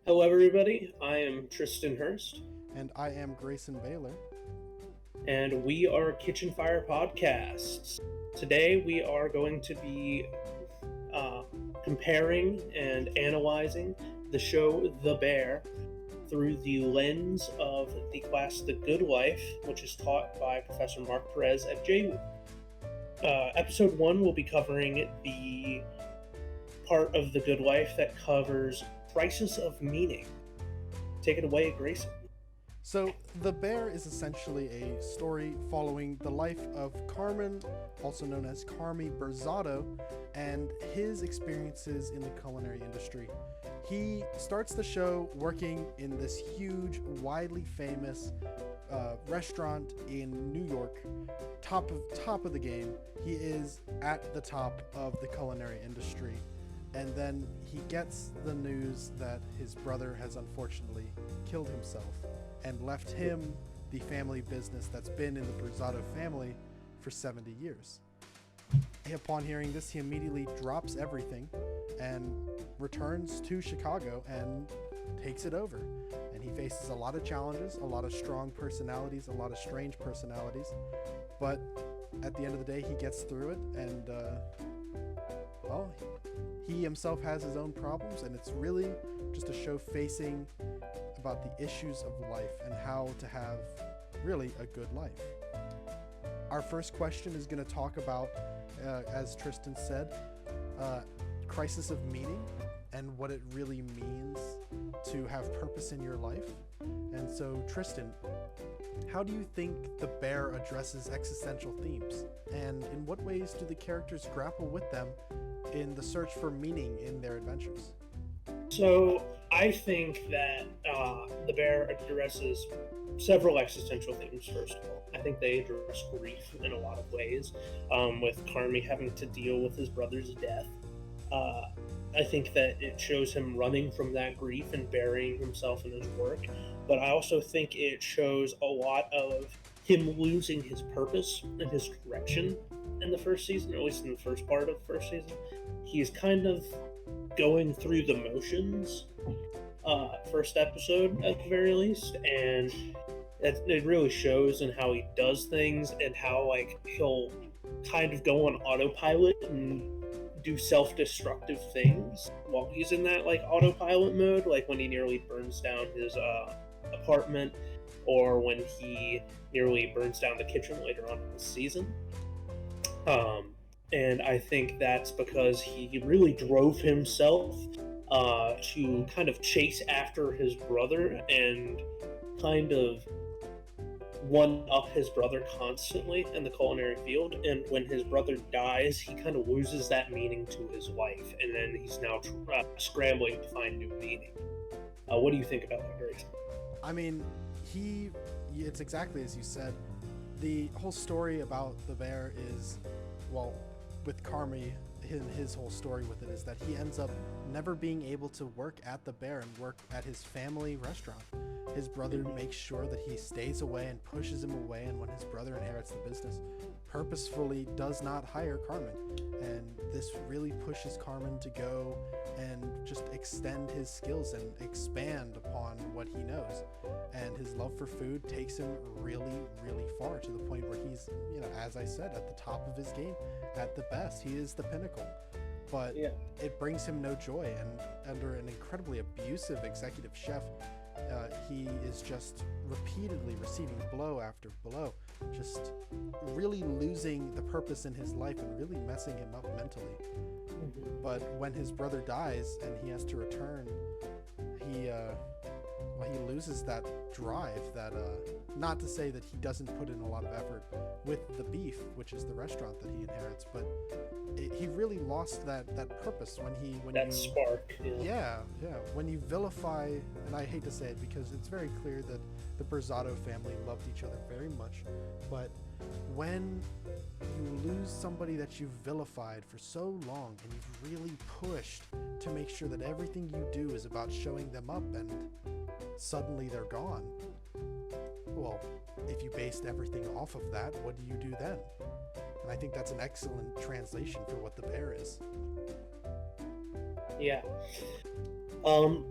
Hello, everybody. I am Tristan Hurst, And I am Grayson Baylor. and we are Kitchen Fire Podcasts. Today, we are going to be uh, comparing and analyzing the show The Bear through the lens of the class The Good Life, which is taught by Professor Mark Perez at JWU. Episode 1 will be covering the part of The Good Life that covers crisis of meaning. Take it away, Grayson. So, The Bear is essentially a story following the life of Carmen, also known as Carmi Berzado, and his experiences in the culinary industry. He starts the show working in this huge, widely famous restaurant in New York, top of the game. He is at the top of the culinary industry, and then he gets the news that his brother has unfortunately killed himself and left him the family business that's been in the Berzado family for 70 years. Upon hearing this, he immediately drops everything and returns to Chicago and takes it over. And he faces a lot of challenges, a lot of strong personalities, a lot of strange personalities. But at the end of the day, he gets through it, and well, he himself has his own problems, and it's really just a show facing about the issues of life and how to have really a good life. Our first question is going to talk about, as Tristan said, crisis of meaning and what it really means to have purpose in your life. And so, Tristan, how do you think The Bear addresses existential themes? And in what ways do the characters grapple with them in the search for meaning in their adventures? So I think that The Bear addresses several existential themes, first of all. I think they address grief in a lot of ways, with Carmi having to deal with his brother's death. Uh, I think that it shows him running from that grief and burying himself in his work, but I also think it shows a lot of him losing his purpose and his direction in the first season, or at least in the first part of the first season. He's kind of going through the motions, first episode at the very least, and it really shows in how he does things and how like he'll kind of go on autopilot and do self-destructive things while he's in that like autopilot mode, like when he nearly burns down his apartment, or when he nearly burns down the kitchen later on in the season. Um, and I think that's because he really drove himself to kind of chase after his brother and kind of one up his brother constantly in the culinary field. And when his brother dies, he kind of loses that meaning to his life, and then he's now scrambling to find new meaning. What do you think about that, Grayson? I mean, it's exactly as you said. The whole story about the bear is, well, with Carmi, his whole story with it is that he ends up never being able to work at the bear and work at his family restaurant. His brother makes sure that he stays away and pushes him away, and when his brother inherits the business, purposefully does not hire Carmen. And this really pushes Carmen to go and just extend his skills and expand upon what he knows. And his love for food takes him really, really far, to the point where he's, as I said, at the top of his game. At the best, he is the pinnacle. But Yeah. it brings him no joy, and under an incredibly abusive executive chef, he is just repeatedly receiving blow after blow, just really losing the purpose in his life and really messing him up mentally. But when his brother dies and he has to return, he loses that drive. That not to say that he doesn't put in a lot of effort with the beef, which is the restaurant that he inherits, but he really lost that purpose when That you spark. yeah, when you vilify, and I hate to say it because it's very clear that the Berzado family loved each other very much, but when you lose somebody that you've vilified for so long and you've really pushed to make sure that everything you do is about showing them up, and suddenly they're gone, well, if you based everything off of that, what do you do then? And I think that's an excellent translation for what the bear is. Yeah. Um,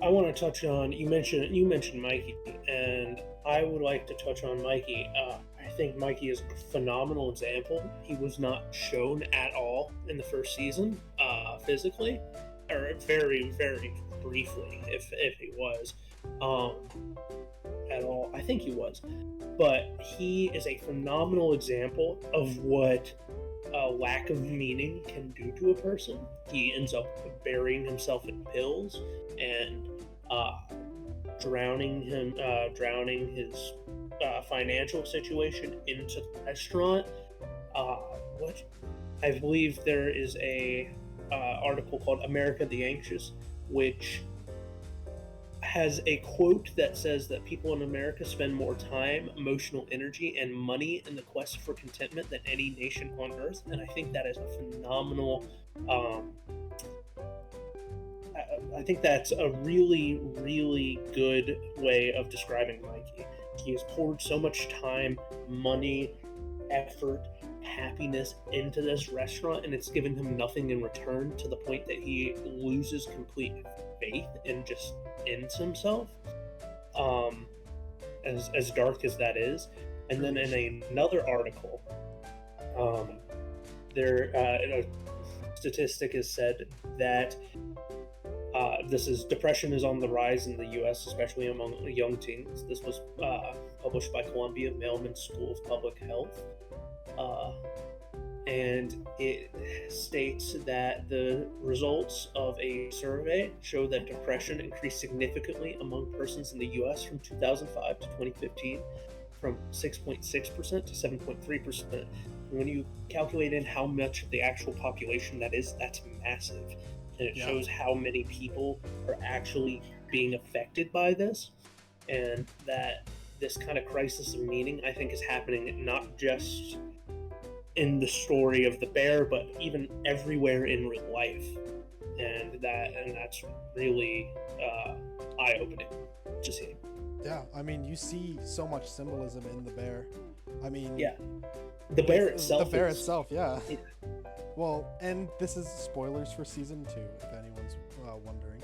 I want to touch on you mentioned Mikey, and I would like to touch on Mikey. I think Mikey is a phenomenal example. He was not shown at all in the first season, physically, or very very briefly, if he was, um, at all. I think he was, but he is a phenomenal example of what a lack of meaning can do to a person. He ends up burying himself in pills and uh, drowning his financial situation into the restaurant. Uh, what I believe there is a article called "America the Anxious," which has a quote that says that people in America spend more time, emotional energy, and money in the quest for contentment than any nation on earth. And I think that is a phenomenal. Um, I think that's a really, really good way of describing Mikey. He has poured so much time, money, effort, happiness into this restaurant, and it's given him nothing in return to the point that he loses complete faith and just ends himself. Um, as dark as that is. And then in another article, um, a statistic is said that depression is on the rise in the U.S., especially among young teens. This was published by Columbia Mailman School of Public Health, uh, and it states that the results of a survey show that depression increased significantly among persons in the U.S. from 2005 to 2015, from 6.6% to 7.3%. When you calculate in how much of the actual population that is, that's massive. And it shows how many people are actually being affected by this, and that this kind of crisis of meaning, I think, is happening not just in the story of the bear, but even everywhere in real life, and that's really eye-opening to see. Yeah, I mean, you see so much symbolism in the bear. I mean, yeah, the bear itself. The bear itself, yeah. Well, and this is spoilers for season 2, if anyone's wondering,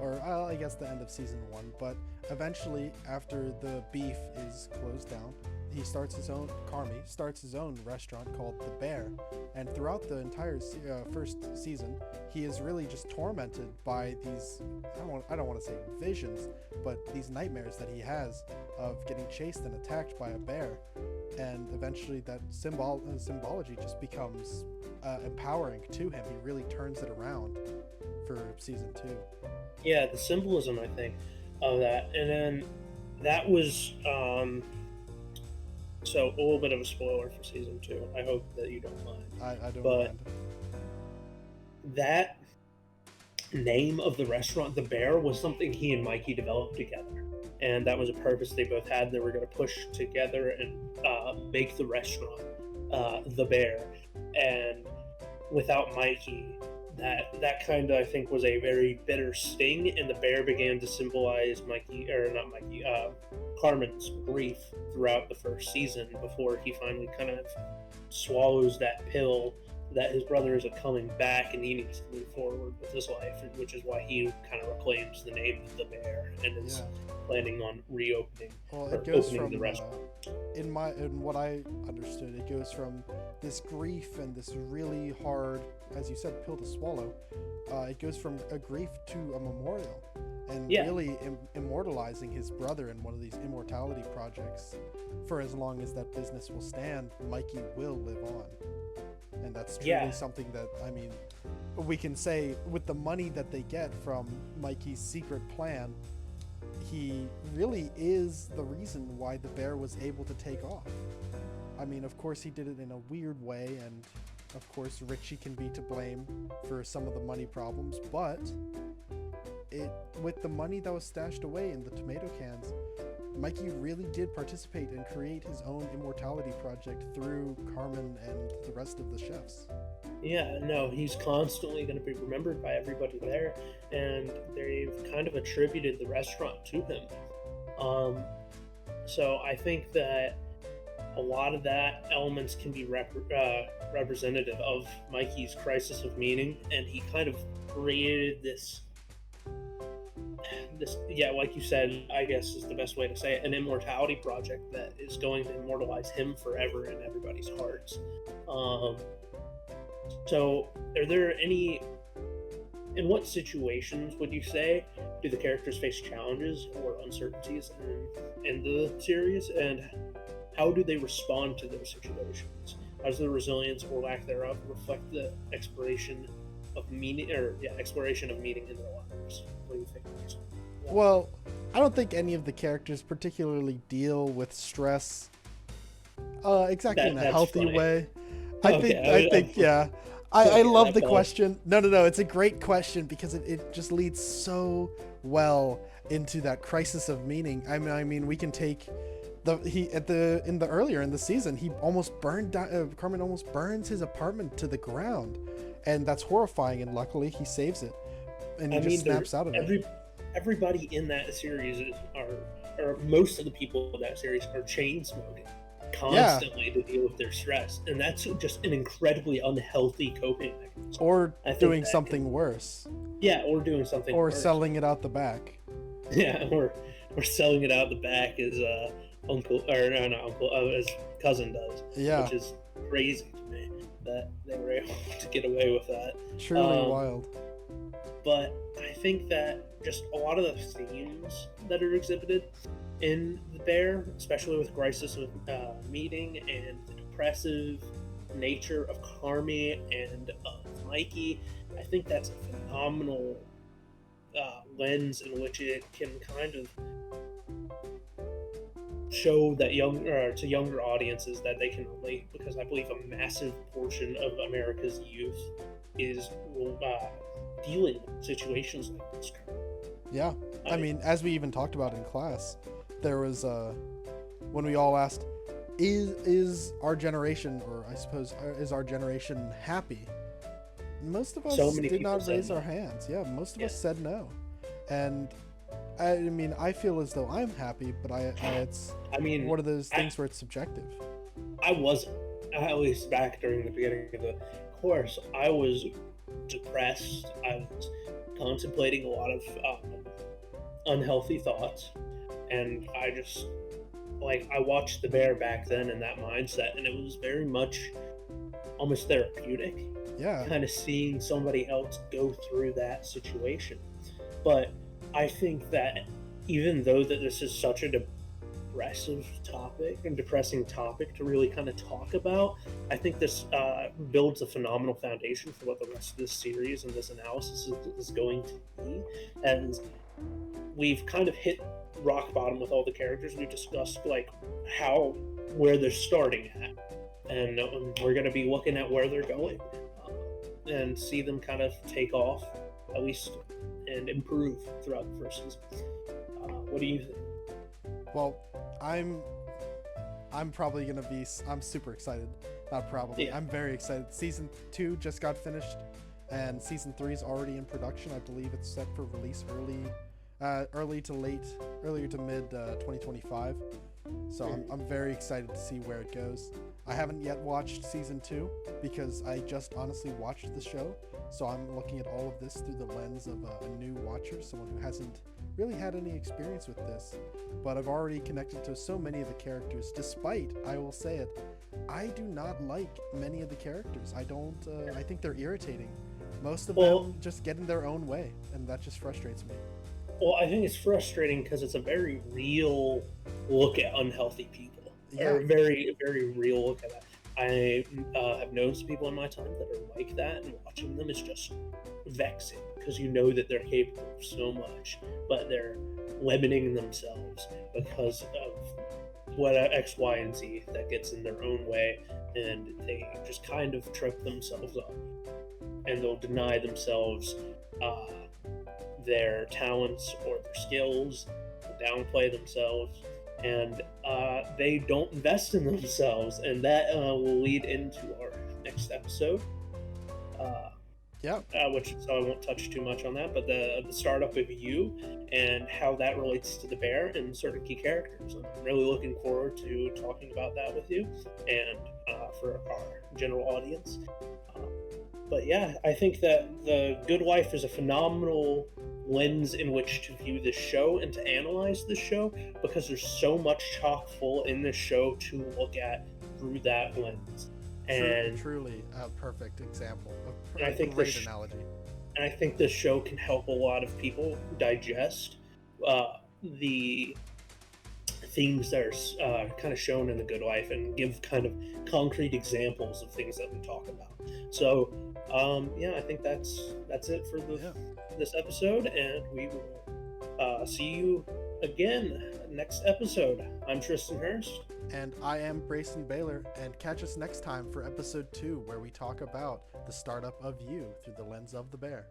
or I guess the end of season 1. But eventually, after the beef is closed down, Carmy starts his own restaurant called The Bear, and throughout the entire first season, he is really just tormented by these, I don't want to say visions, but these nightmares that he has of getting chased and attacked by a bear, and eventually that symbology just becomes empowering to him. He really turns it around for season 2. Yeah, the symbolism, I think, of that, and then that was so a little bit of a spoiler for season 2. I hope that you don't mind. I don't but mind. That name of the restaurant, The Bear, was something he and Mikey developed together, and that was a purpose they both had. They were going to push together and make the restaurant The Bear, and without Mikey, that kind of, I think, was a very bitter sting, and the bear began to symbolize Carmen's grief throughout the first season before he finally kind of swallows that pill that his brothers are coming back and he needs to move forward with his life, which is why he kind of reclaims the name of the bear and is planning on reopening opening the restaurant. In what I understood, it goes from this grief and this really hard, as you said, pill to swallow. It goes from a grief to a memorial, and really immortalizing his brother in one of these immortality projects. For as long as that business will stand, Mikey will live on. And that's truly something that, I mean, we can say with the money that they get from Mikey's secret plan, he really is the reason why the bear was able to take off. I mean, of course he did it in a weird way, and of course Richie can be to blame for some of the money problems, but with the money that was stashed away in the tomato cans, Mikey really did participate and create his own immortality project through Carmen and the rest of the chefs. Yeah, no, he's constantly going to be remembered by everybody there, and they've kind of attributed the restaurant to him. So I think that a lot of that elements can be representative of Mikey's crisis of meaning, and he kind of created like you said, I guess is the best way to say it, an immortality project that is going to immortalize him forever in everybody's hearts. Um, so, are there any? In what situations would you say do the characters face challenges or uncertainties in the series, and how do they respond to those situations? How does the resilience or lack thereof reflect the exploration of meaning in their lives? What do you think? Well, I don't think any of the characters particularly deal with stress exactly in a That's healthy funny. way. Okay, I think, yeah. I okay, love the that's all. question. No, it's a great question because it just leads so well into that crisis of meaning. I mean, we can take in the season, he almost burned down. Carmen almost burns his apartment to the ground, and that's horrifying. And luckily, he saves it, and he just snaps out of it. Everybody in that series or most of the people in that series are chain smoking Yeah, constantly to deal with their stress, and that's just an incredibly unhealthy coping mechanism. or I think doing that something worse, yeah, or doing something or worse. selling it out the back. Yeah, or selling it out the back as uncle or no, not uncle, as cousin does, Yeah, which is crazy to me that they were able to get away with that. truly wild. But I think that just a lot of the themes that are exhibited in the Bear, especially with Grayson meeting and the depressive nature of Carmi and of Mikey, I think that's a phenomenal lens in which it can kind of show that to younger audiences that they can relate, because I believe a massive portion of America's youth is dealing with situations like this. Yeah, I mean, as we even talked about in class, there was when we all asked, "Is our generation, or I suppose, is our generation happy?" Most of us did not raise our hands. Yeah, most of us said no, and I mean, I feel as though I'm happy, but it's one of those things where it's subjective. I wasn't, at least back during the beginning of the course. I was depressed. I was contemplating a lot of unhealthy thoughts, and I watched The Bear back then in that mindset, and it was very much almost therapeutic. Yeah, kind of seeing somebody else go through that situation. But I think that even though that this is such a depressing topic to really kind of talk about, I think this builds a phenomenal foundation for what the rest of this series and this analysis is going to be. And we've kind of hit rock bottom with all the characters. We've discussed where they're starting at, and we're going to be looking at where they're going and see them kind of take off, at least, and improve throughout the first season. What do you think? Well, I'm probably gonna be. I'm super excited. Not probably. Yeah. I'm very excited. Season 2 just got finished, and season 3 is already in production. I believe it's set for release earlier to mid 2025. So I'm very excited to see where it goes. I haven't yet watched season 2 because I just honestly watched the show. So I'm looking at all of this through the lens of a new watcher, someone who hasn't really had any experience with this. But I've already connected to so many of the characters, despite, I will say it, I do not like many of the characters. I think they're irritating. Most of them just get in their own way, and that just frustrates me. Well, I think it's frustrating because it's a very real look at unhealthy people. Yeah. Or a very, very real look at that. I have known some people in my time that are like that, and watching them is just vexing because you know that they're capable of so much, but they're limiting themselves because of what X, Y, and Z that gets in their own way, and they just kind of trip themselves up, and they'll deny themselves their talents or their skills, downplay themselves, and they don't invest in themselves, and that will lead into our next episode. So I won't touch too much on that, but the startup of you and how that relates to the Bear and certain key characters. I'm really looking forward to talking about that with you and for our general audience. But yeah, I think that The Good Wife is a phenomenal lens in which to view this show and to analyze this show, because there's so much chock full in this show to look at through that lens. And Truly a perfect example. And I think great analogy. And I think this show can help a lot of people digest the themes that are kind of shown in The Good Life and give kind of concrete examples of things that we talk about. So, I think that's it for this episode, and we will see you again next episode. I'm Tristan Hurst. And I am Grayson Baylor, and catch us next time for episode 2, where we talk about the startup of You through the lens of the bear.